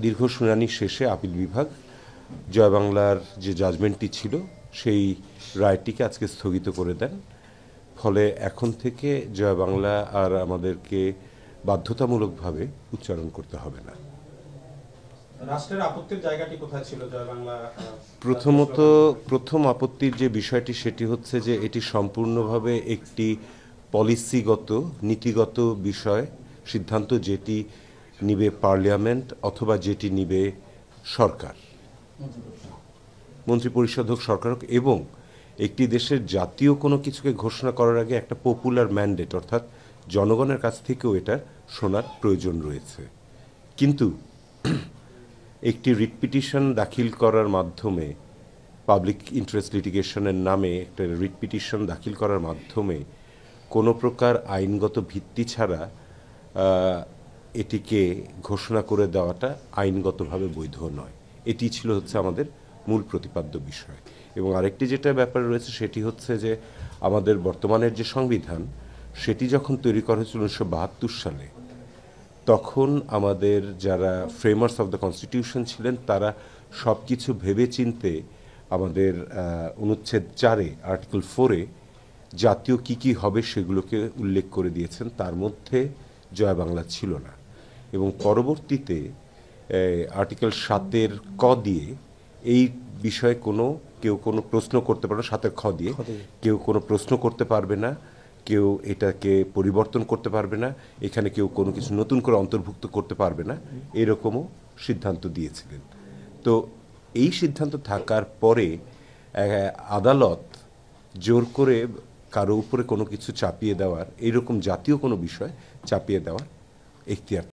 দীর্ঘ শুনানি শেষে আপিল বিভাগ জয় বাংলার যে জাজমেন্টটি ছিল সেই রায়টিকে আজকে স্থগিত করে দেন। ফলে এখন থেকে জয় বাংলা আর আমাদেরকে বাধ্যতামূলকভাবে উচ্চারণ করতে হবে না। রাষ্ট্রের আপত্তির জায়গাটি কোথায় ছিল জয় বাংলা? প্রথম আপত্তির যে বিষয়টি সেটি হচ্ছে যে এটি সম্পূর্ণভাবে একটি পলিসিগত নীতিগত বিষয়, সিদ্ধান্ত যেটি নিবে পার্লামেন্ট অথবা যেটি নিবে সরকার, মন্ত্রিপরিষদ হোক, সরকার হোক, এবং একটি দেশের জাতীয় কোনো কিছুকে ঘোষণা করার আগে একটা পপুলার ম্যান্ডেট অর্থাৎ জনগণের কাছ থেকেও এটা শোনার প্রয়োজন রয়েছে। কিন্তু একটি রিট পিটিশন দাখিল করার মাধ্যমে, পাবলিক ইন্টারেস্ট লিটিগেশনের নামে একটা রিট পিটিশন দাখিল করার মাধ্যমে কোনো প্রকার আইনগত ভিত্তি ছাড়া এটিকে ঘোষণা করে দেওয়াটা আইনগতভাবে বৈধ নয়। এটি ছিল হচ্ছে আমাদের মূল প্রতিপাদ্য বিষয়। এবং আরেকটি যেটা ব্যাপার রয়েছে সেটি হচ্ছে যে আমাদের বর্তমানের যে সংবিধান সেটি যখন তৈরি করা হয়েছিল 1972 সালে, তখন আমাদের যারা ফ্রেমার্স অফ দ্য কনস্টিটিউশন ছিলেন তারা সব কিছু ভেবে চিনতে আমাদের অনুচ্ছেদ 4-এ আর্টিকেল 4-এ জাতীয় কি কি হবে সেগুলোকে উল্লেখ করে দিয়েছেন, তার মধ্যে জয় বাংলা ছিল না। এবং পরবর্তীতে আর্টিকেল 7-এর ক দিয়ে এই বিষয়ে কেউ কোনো প্রশ্ন করতে পারবে না, 7-এর খ দিয়ে কেউ কোনো প্রশ্ন করতে পারবে না, কেউ এটাকে পরিবর্তন করতে পারবে না, এখানে কেউ কোনো কিছু নতুন করে অন্তর্ভুক্ত করতে পারবে না, এরকমও সিদ্ধান্ত দিয়েছিলেন। তো এই সিদ্ধান্ত থাকার পরে আদালত জোর করে কারো উপরে কোনো কিছু চাপিয়ে দেওয়ার, এইরকম জাতীয় কোনো বিষয় চাপিয়ে দেওয়ার এখতিয়ার